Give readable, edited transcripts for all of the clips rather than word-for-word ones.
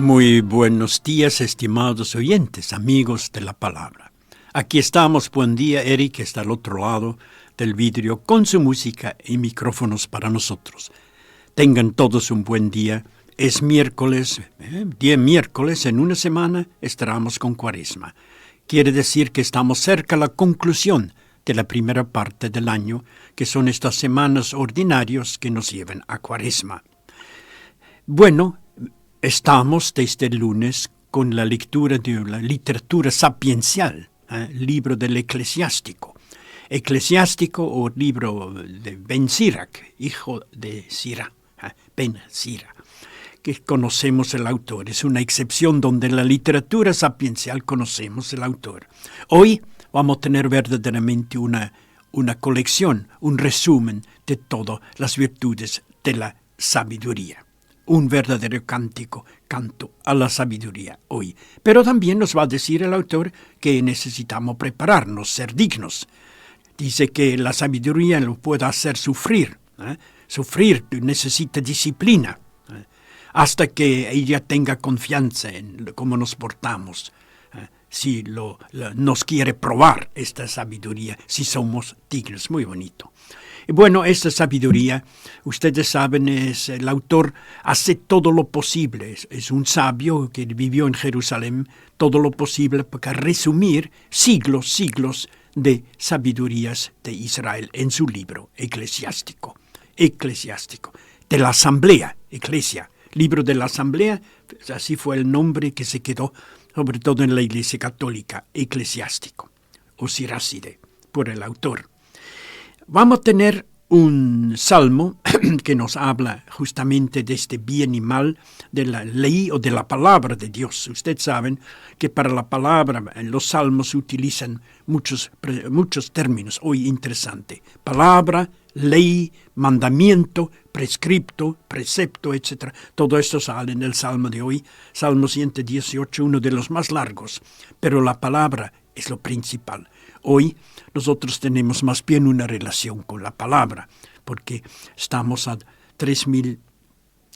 Muy buenos días, estimados oyentes, amigos de la palabra. Aquí estamos, buen día, Eric está al otro lado del vidrio con su música y micrófonos para nosotros. Tengan todos un buen día. Es miércoles, día miércoles, en una semana estaremos con Cuaresma. Quiere decir que estamos cerca de la conclusión de la primera parte del año, que son estas semanas ordinarias que nos llevan a Cuaresma. Bueno, estamos desde el lunes con la lectura de la literatura sapiencial, libro del Eclesiástico. Eclesiástico o libro de Ben Sirac, hijo de Sira, Ben Sira, que conocemos el autor. Es una excepción donde en la literatura sapiencial conocemos el autor. Hoy vamos a tener verdaderamente una colección, un resumen de todas las virtudes de la sabiduría. Un verdadero canto a la sabiduría hoy. Pero también nos va a decir el autor que necesitamos prepararnos, ser dignos. Dice que la sabiduría lo puede hacer sufrir. Sufrir necesita disciplina. Hasta que ella tenga confianza en cómo nos portamos. Si nos quiere probar esta sabiduría, si somos dignos. Muy bonito. Bueno, esta sabiduría, ustedes saben, el autor hace todo lo posible. Es un sabio que vivió en Jerusalén, todo lo posible para resumir siglos de sabidurías de Israel en su libro eclesiástico. De la asamblea, eclesia, libro de la asamblea, así fue el nombre que se quedó, sobre todo en la Iglesia Católica, eclesiástico, o Siracide, por el autor. Vamos a tener un salmo que nos habla justamente de este bien y mal, de la ley o de la palabra de Dios. Ustedes saben que para la palabra en los salmos se utilizan muchos términos, hoy interesante. Palabra, ley, mandamiento, prescripto, precepto, etc. Todo esto sale en el salmo de hoy, Salmo 118, uno de los más largos, pero la palabra es lo principal. Hoy nosotros tenemos más bien una relación con la palabra, porque estamos a 3.000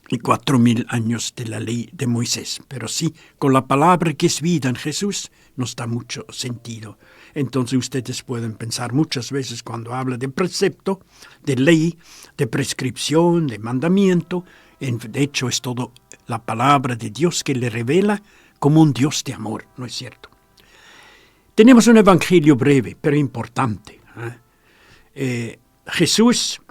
y 4.000 años de la ley de Moisés. Pero sí, con la palabra que es vida en Jesús nos da mucho sentido. Entonces ustedes pueden pensar muchas veces cuando habla de precepto, de ley, de prescripción, de mandamiento. De hecho es todo la palabra de Dios que le revela como un Dios de amor, ¿no es cierto? Tenemos un evangelio breve, pero importante. Jesús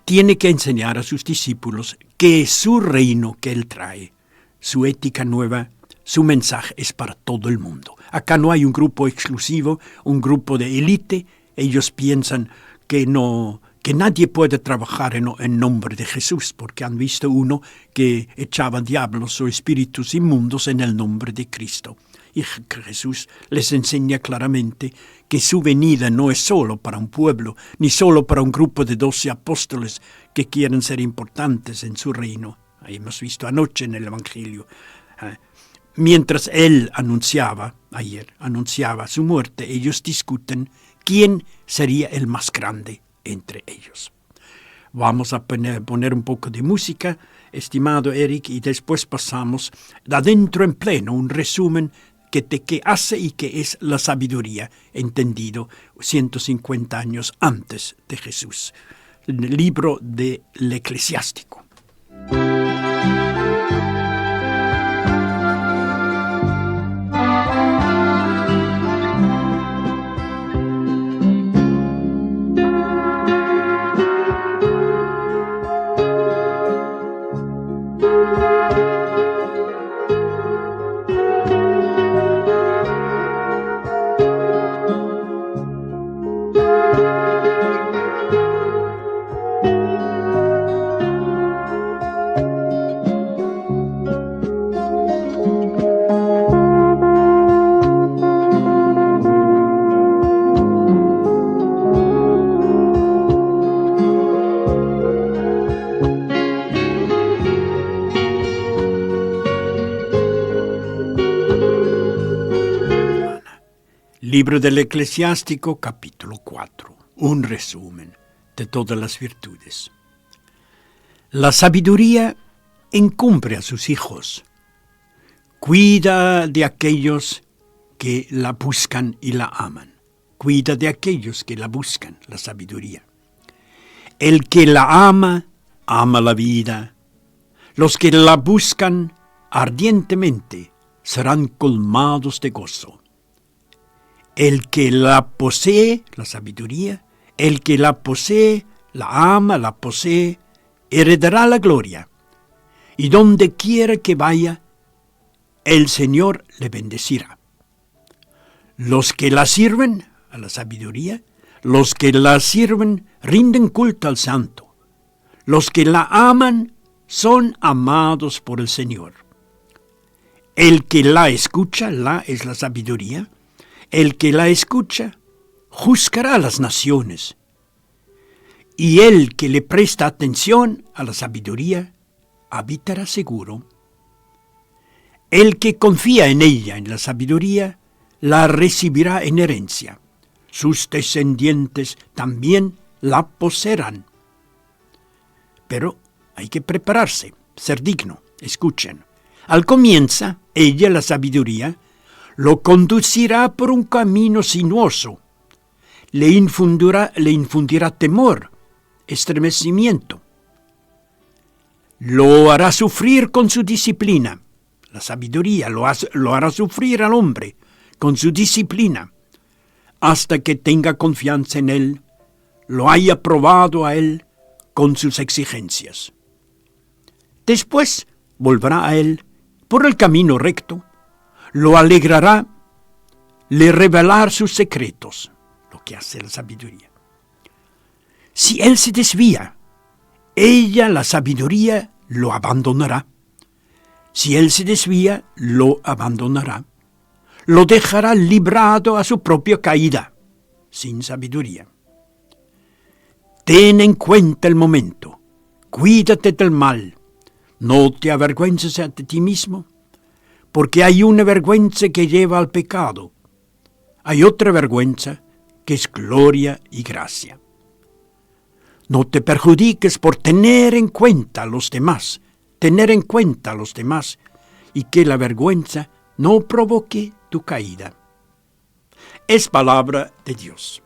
tiene que enseñar a sus discípulos que es su reino que Él trae, su ética nueva, su mensaje es para todo el mundo. Acá no hay un grupo exclusivo, un grupo de élite. Ellos piensan que nadie puede trabajar en nombre de Jesús, porque han visto uno que echaba diablos o espíritus inmundos en el nombre de Cristo. Y Jesús les enseña claramente que su venida no es solo para un pueblo, ni solo para un grupo de 12 apóstoles que quieren ser importantes en su reino. Ahí hemos visto anoche en el Evangelio. Mientras él anunciaba su muerte, ellos discuten quién sería el más grande entre ellos. Vamos a poner un poco de música, estimado Eric, y después pasamos adentro en pleno, un resumen de qué hace y qué es la sabiduría, entendido 150 años antes de Jesús. El libro del Eclesiástico. Libro del Eclesiástico, capítulo 4. Un resumen de todas las virtudes. La sabiduría encumbre a sus hijos. Cuida de aquellos que la buscan y la aman. Cuida de aquellos que la buscan, la sabiduría. El que la ama, ama la vida. Los que la buscan ardientemente serán colmados de gozo. El que la posee, la sabiduría, el que la posee, la ama, la posee, heredará la gloria. Y donde quiera que vaya, el Señor le bendecirá. Los que la sirven, a la sabiduría, los que la sirven rinden culto al Santo. Los que la aman son amados por el Señor. El que la escucha, la es la sabiduría, el que la escucha juzgará a las naciones. Y el que le presta atención a la sabiduría habitará seguro. El que confía en ella, en la sabiduría, la recibirá en herencia. Sus descendientes también la poseerán. Pero hay que prepararse, ser digno. Escuchen. Al comienzo, ella, la sabiduría, lo conducirá por un camino sinuoso. Le infundirá temor, estremecimiento. Lo hará sufrir con su disciplina. La sabiduría lo hará sufrir al hombre con su disciplina, hasta que tenga confianza en él, lo haya probado a él con sus exigencias. Después volverá a él por el camino recto, lo alegrará, le revelará sus secretos, lo que hace la sabiduría. Si él se desvía, ella, la sabiduría, lo abandonará. Si él se desvía, lo abandonará. Lo dejará librado a su propia caída, sin sabiduría. Ten en cuenta el momento. Cuídate del mal. No te avergüences ante ti mismo, porque hay una vergüenza que lleva al pecado. Hay otra vergüenza que es gloria y gracia. No te perjudiques por tener en cuenta a los demás, y que la vergüenza no provoque tu caída. Es palabra de Dios.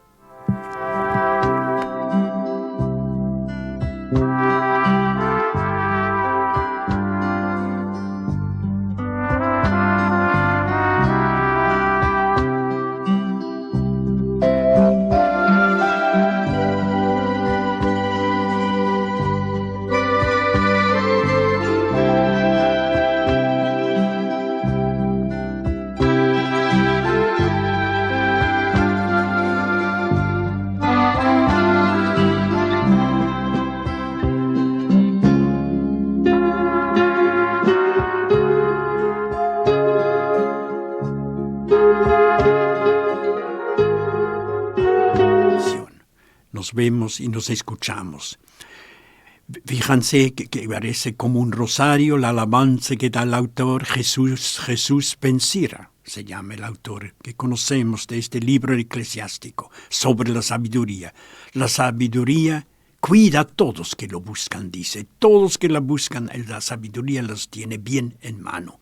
Nos vemos y nos escuchamos. Fíjense que parece como un rosario la alabanza que da el autor. Jesús Pensira, se llama el autor, que conocemos de este libro eclesiástico sobre la sabiduría. La sabiduría cuida a todos que lo buscan, dice. Todos que la buscan, la sabiduría los tiene bien en mano.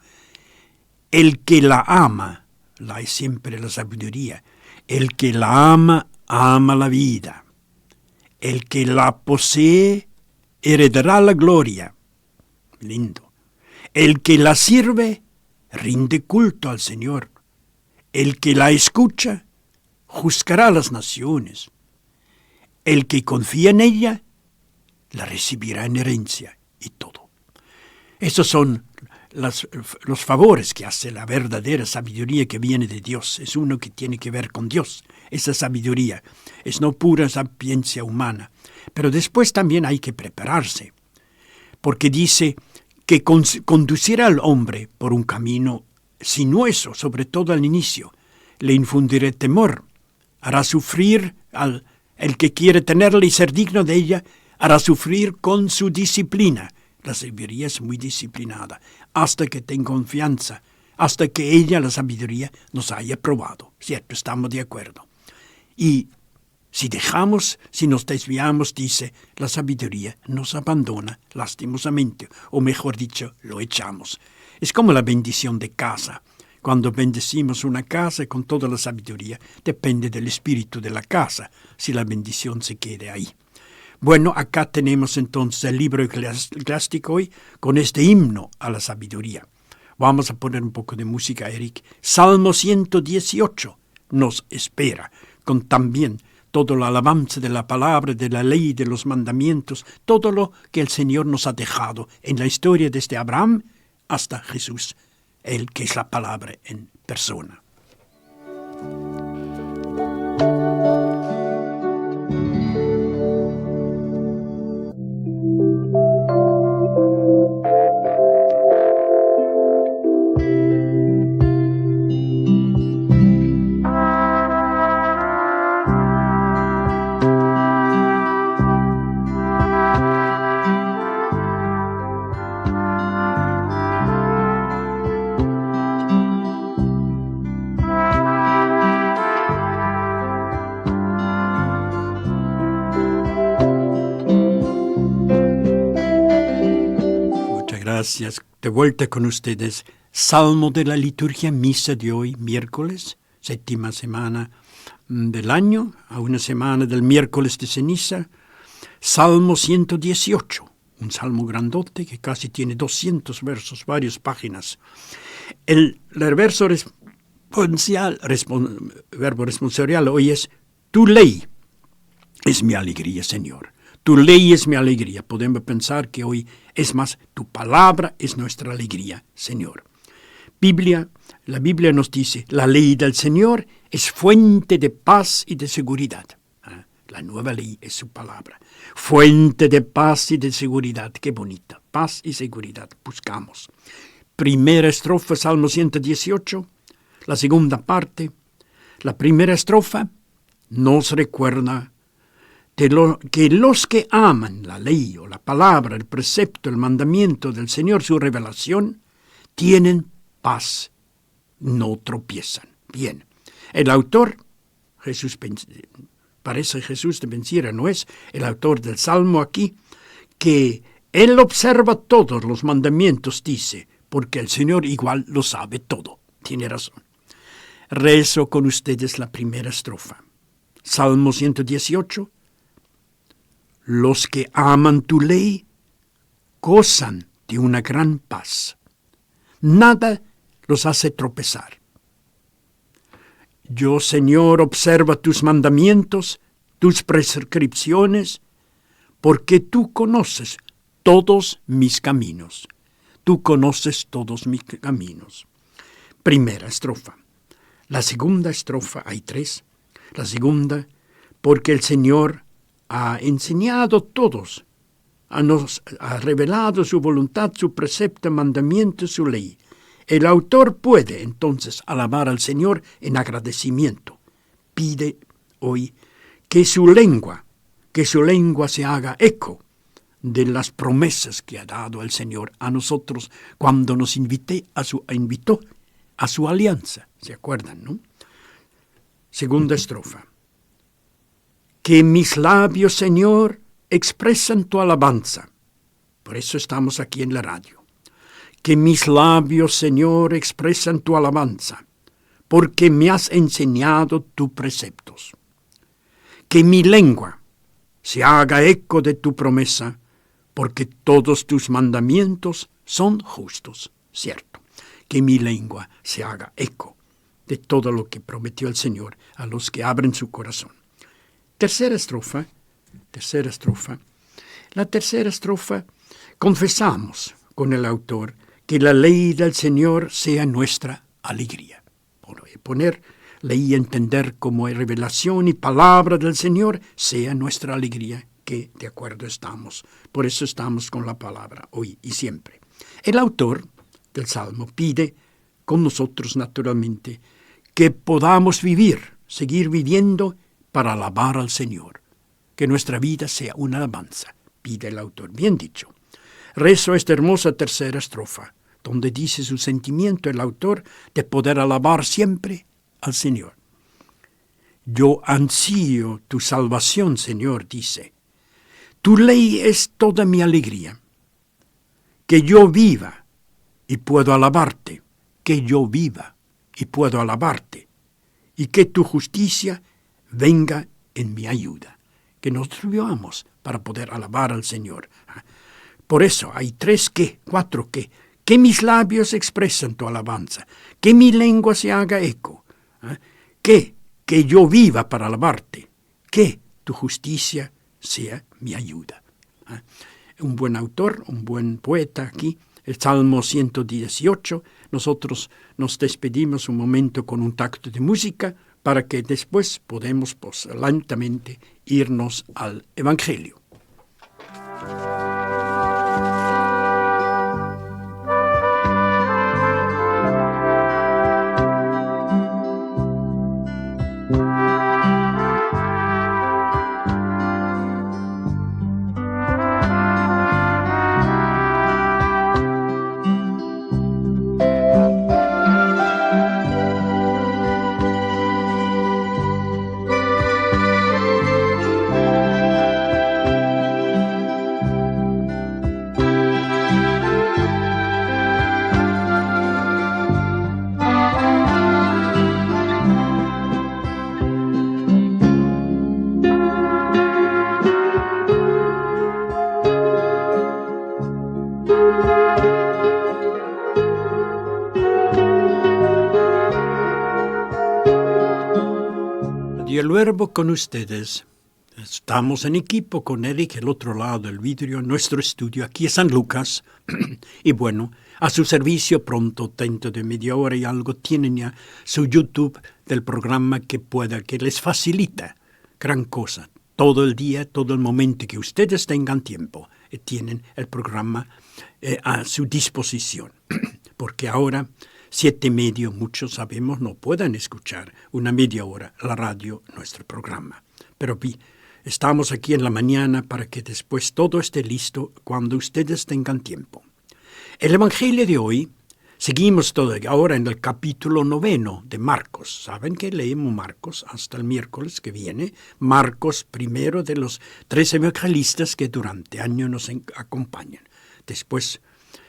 El que la ama, la es siempre la sabiduría. El que la ama, ama la vida. El que la posee, heredará la gloria. Lindo. El que la sirve, rinde culto al Señor. El que la escucha, juzgará a las naciones. El que confía en ella, la recibirá en herencia y todo. Esos son los favores que hace la verdadera sabiduría que viene de Dios. Es uno que tiene que ver con Dios. Esa sabiduría es no pura sapiencia humana. Pero después también hay que prepararse. Porque dice que conducirá al hombre por un camino sinuoso, sobre todo al inicio. Le infundirá temor. Hará sufrir el que quiere tenerla y ser digno de ella. Hará sufrir con su disciplina. La sabiduría es muy disciplinada, hasta que tenga confianza, hasta que ella, la sabiduría, nos haya probado. ¿Cierto? Estamos de acuerdo. Y Si nos desviamos, dice, la sabiduría nos abandona lastimosamente, o mejor dicho, lo echamos. Es como la bendición de casa. Cuando bendecimos una casa con toda la sabiduría, depende del espíritu de la casa, si la bendición se quede ahí. Bueno, acá tenemos entonces el libro eclesiástico hoy con este himno a la sabiduría. Vamos a poner un poco de música, Eric. Salmo 118 nos espera, con también todo la alabanza de la palabra, de la ley, de los mandamientos, todo lo que el Señor nos ha dejado en la historia desde Abraham hasta Jesús, el que es la palabra en persona. Gracias. De vuelta con ustedes. Salmo de la liturgia, misa de hoy, miércoles, séptima semana del año, a una semana del miércoles de ceniza. Salmo 118, un salmo grandote que casi tiene 200 versos, varias páginas. El verbo responsorial hoy es: tu ley es mi alegría, Señor. Tu ley es mi alegría. Podemos pensar que hoy es más, tu palabra es nuestra alegría, Señor. La Biblia nos dice, la ley del Señor es fuente de paz y de seguridad. La nueva ley es su palabra. Fuente de paz y de seguridad. Qué bonita. Paz y seguridad buscamos. Primera estrofa, Salmo 118. La segunda parte. La primera estrofa nos recuerda que los que aman la ley o la palabra, el precepto, el mandamiento del Señor, su revelación, tienen paz, no tropiezan. Bien, el autor, parece Jesús de Bencira, no es el autor del Salmo aquí, que él observa todos los mandamientos, dice, porque el Señor igual lo sabe todo. Tiene razón. Rezo con ustedes la primera estrofa. Salmo 118. Los que aman tu ley gozan de una gran paz. Nada los hace tropezar. Yo, Señor, observa tus mandamientos, tus prescripciones, porque tú conoces todos mis caminos. Tú conoces todos mis caminos. Primera estrofa. La segunda estrofa, hay tres. La segunda, porque el Señor ha enseñado todos, ha revelado su voluntad, su precepto, mandamiento, su ley. El autor puede entonces alabar al Señor en agradecimiento. Pide hoy que su lengua se haga eco de las promesas que ha dado el Señor a nosotros cuando nos invitó a su alianza. ¿Se acuerdan, no? Segunda estrofa. Que mis labios, Señor, expresan tu alabanza. Por eso estamos aquí en la radio. Que mis labios, Señor, expresan tu alabanza, porque me has enseñado tus preceptos. Que mi lengua se haga eco de tu promesa, porque todos tus mandamientos son justos. Cierto, que mi lengua se haga eco de todo lo que prometió el Señor a los que abren su corazón. Tercera estrofa. La tercera estrofa, confesamos con el autor que la ley del Señor sea nuestra alegría. Poner ley y entender como revelación y palabra del Señor sea nuestra alegría, que de acuerdo estamos. Por eso estamos con la palabra hoy y siempre. El autor del Salmo pide con nosotros naturalmente que podamos seguir viviendo para alabar al Señor. Que nuestra vida sea una alabanza, pide el autor. Bien dicho. Rezo esta hermosa tercera estrofa, donde dice su sentimiento el autor de poder alabar siempre al Señor. Yo ansío tu salvación, Señor, dice. Tu ley es toda mi alegría. Que yo viva y puedo alabarte. Que yo viva y puedo alabarte. Y que tu justicia venga en mi ayuda. Que nosotros vivamos para poder alabar al Señor. Por eso hay 3 qué, 4 qué. Que mis labios expresen tu alabanza. Que mi lengua se haga eco. Que yo viva para alabarte. Que tu justicia sea mi ayuda. Un buen autor, un buen poeta aquí, el Salmo 118. Nosotros nos despedimos un momento con un tacto de música para que después podamos lentamente irnos al Evangelio. Y el Verbo con ustedes. Estamos en equipo con Eric, el otro lado del vidrio, en nuestro estudio aquí en San Lucas. Y bueno, a su servicio pronto, dentro de media hora y algo, tienen ya su YouTube del programa que les facilita gran cosa. Todo el día, todo el momento que ustedes tengan tiempo, tienen el programa a su disposición. Porque ahora 7:30, muchos sabemos, no pueden escuchar una media hora la radio, nuestro programa. Pero estamos aquí en la mañana para que después todo esté listo cuando ustedes tengan tiempo. El Evangelio de hoy, seguimos ahora en el capítulo 9 de Marcos. Saben que leemos Marcos hasta el miércoles que viene. Marcos, primero de los 3 evangelistas que durante años nos acompañan. Después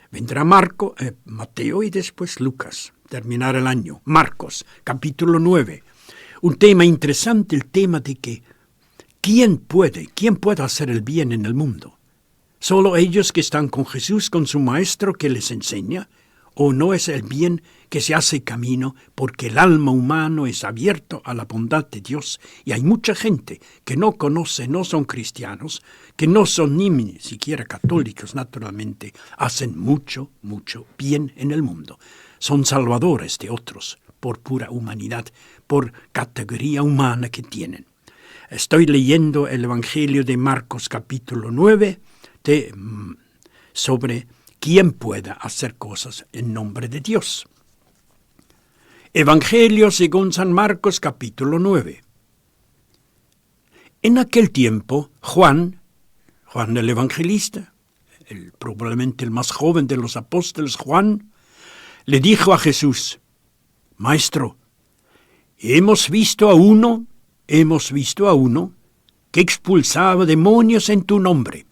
vendrá Mateo y después Lucas, terminar el año. Marcos, capítulo 9. Un tema interesante, el tema de que ¿quién puede hacer el bien en el mundo? ¿Solo ellos que están con Jesús, con su Maestro que les enseña? ¿O no es el bien que se hace camino porque el alma humana es abierto a la bondad de Dios? Y hay mucha gente que no conoce, no son cristianos, que no son ni siquiera católicos, naturalmente, hacen mucho, mucho bien en el mundo. Son salvadores de otros por pura humanidad, por categoría humana que tienen. Estoy leyendo el Evangelio de Marcos capítulo 9 sobre quién pueda hacer cosas en nombre de Dios. Evangelio según San Marcos capítulo 9. En aquel tiempo, Juan el evangelista, probablemente el más joven de los apóstoles, Juan, le dijo a Jesús: Maestro, hemos visto a uno que expulsaba demonios en tu nombre.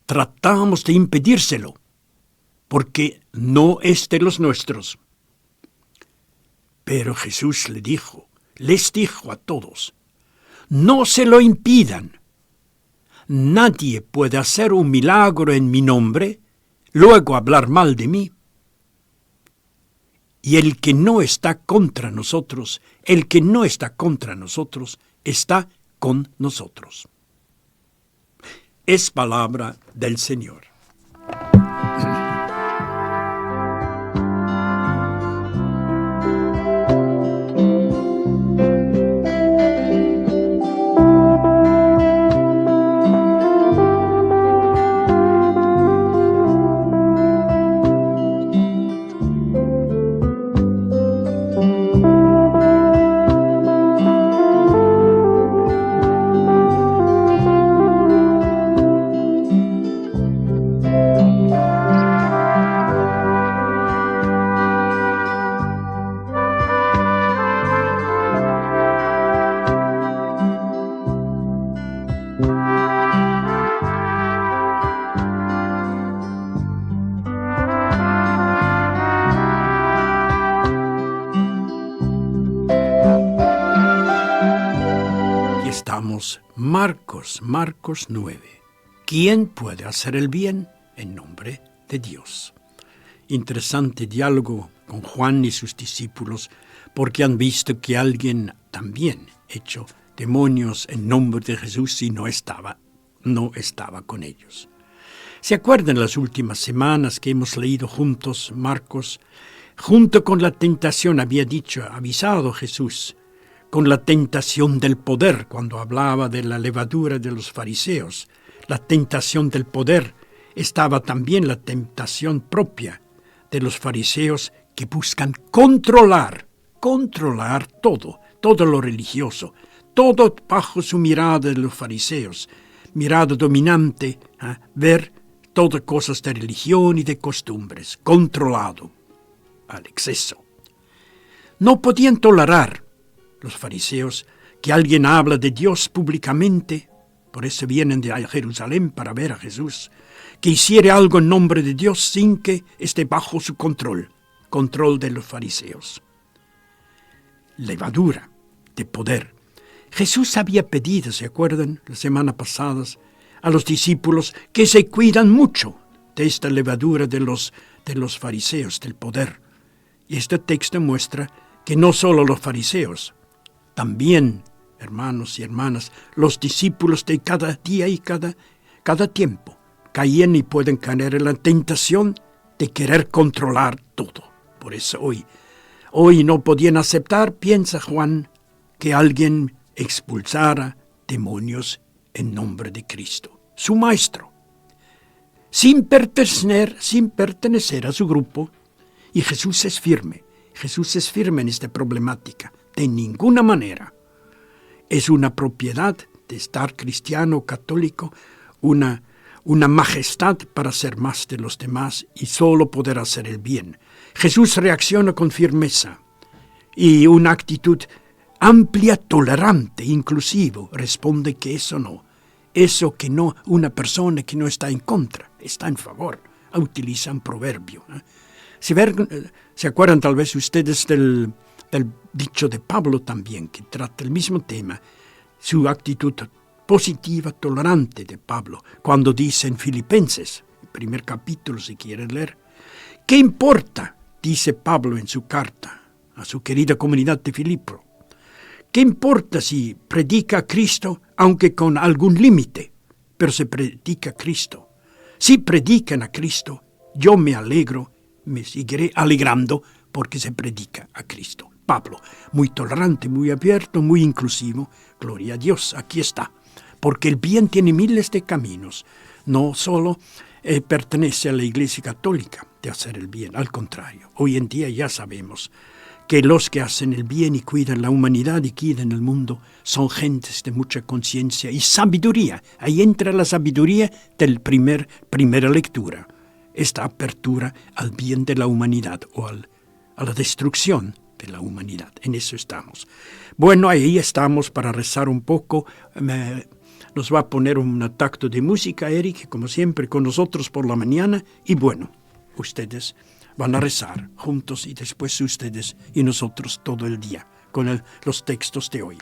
Tratamos de impedírselo, porque no es de los nuestros. Pero Jesús les dijo a todos: no se lo impidan. Nadie puede hacer un milagro en mi nombre, luego hablar mal de mí. Y el que no está contra nosotros, está con nosotros. Es palabra del Señor. Marcos 9. ¿Quién puede hacer el bien en nombre de Dios? Interesante diálogo con Juan y sus discípulos, porque han visto que alguien también echó demonios en nombre de Jesús y no estaba con ellos. ¿Se acuerdan las últimas semanas que hemos leído juntos Marcos? Junto con la tentación avisado Jesús, con la tentación del poder, cuando hablaba de la levadura de los fariseos. La tentación del poder estaba también la tentación propia de los fariseos que buscan controlar todo lo religioso, todo bajo su mirada de los fariseos, mirada dominante, ver todas cosas de religión y de costumbres, controlado al exceso. No podían tolerar los fariseos que alguien habla de Dios públicamente, por eso vienen de Jerusalén para ver a Jesús, que hiciera algo en nombre de Dios sin que esté bajo su control de los fariseos. Levadura de poder. Jesús había pedido, ¿se acuerdan? La semana pasada, a los discípulos que se cuidan mucho de esta levadura de los fariseos, del poder. Y este texto muestra que no solo los fariseos, también, hermanos y hermanas, los discípulos de cada día y cada tiempo caían y pueden caer en la tentación de querer controlar todo. Por eso hoy no podían aceptar, piensa Juan, que alguien expulsara demonios en nombre de Cristo, su maestro, sin pertenecer a su grupo. Y Jesús es firme en esta problemática. De ninguna manera es una propiedad de estar cristiano, católico, una majestad para ser más de los demás y solo poder hacer el bien. Jesús reacciona con firmeza y una actitud amplia, tolerante, inclusivo. Responde que eso que no, una persona que no está en contra, está en favor. Utiliza un proverbio. ¿Se acuerdan tal vez ustedes del dicho de Pablo también, que trata el mismo tema? Su actitud positiva, tolerante de Pablo, cuando dice en Filipenses, el primer capítulo si quieren leer, ¿qué importa? Dice Pablo en su carta a su querida comunidad de Filipo. ¿Qué importa si predica a Cristo, aunque con algún límite? Pero se predica a Cristo. Si predican a Cristo, yo me alegro, me seguiré alegrando porque se predica a Cristo. Pablo, muy tolerante, muy abierto, muy inclusivo. Gloria a Dios, aquí está. Porque el bien tiene miles de caminos. No solo pertenece a la Iglesia Católica de hacer el bien. Al contrario, hoy en día ya sabemos que los que hacen el bien y cuidan la humanidad y cuidan el mundo son gentes de mucha conciencia y sabiduría. Ahí entra la sabiduría del primera lectura. Esta apertura al bien de la humanidad o a la destrucción de la humanidad. En eso estamos. Bueno, ahí estamos para rezar un poco. Nos va a poner un tacto de música, Eric, como siempre, con nosotros por la mañana. Y bueno, ustedes van a rezar juntos y después ustedes y nosotros todo el día con los textos de hoy.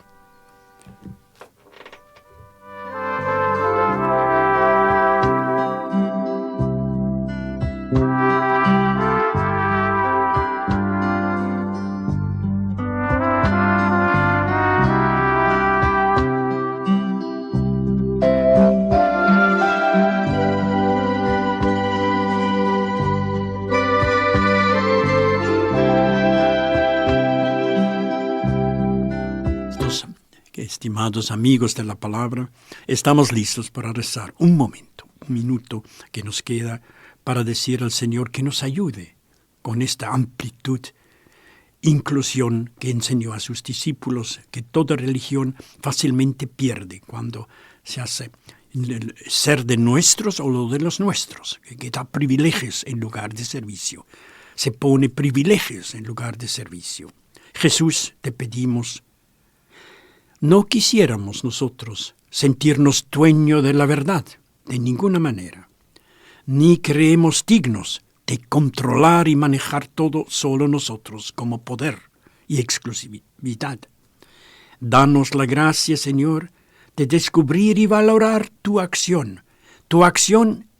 Estimados amigos de la palabra, estamos listos para rezar. Un minuto que nos queda para decir al Señor que nos ayude con esta amplitud, inclusión que enseñó a sus discípulos, que toda religión fácilmente pierde cuando se hace ser de nuestros o lo de los nuestros, que da privilegios en lugar de servicio. Se pone privilegios en lugar de servicio. Jesús, te pedimos, no quisiéramos nosotros sentirnos dueños de la verdad, de ninguna manera, ni creemos dignos de controlar y manejar todo solo nosotros como poder y exclusividad. Danos la gracia, Señor, de descubrir y valorar tu acción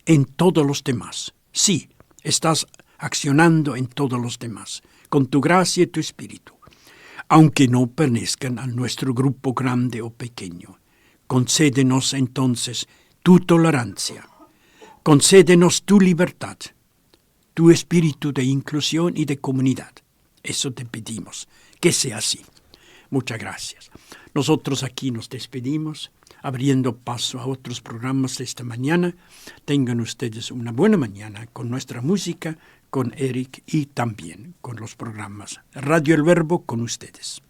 en todos los demás. Sí, estás accionando en todos los demás, con tu gracia y tu espíritu, aunque no pertenezcan a nuestro grupo grande o pequeño. Concédenos entonces tu tolerancia, concédenos tu libertad, tu espíritu de inclusión y de comunidad. Eso te pedimos, que sea así. Muchas gracias. Nosotros aquí nos despedimos, abriendo paso a otros programas de esta mañana. Tengan ustedes una buena mañana con nuestra música, con Eric y también con los programas Radio El Verbo con ustedes.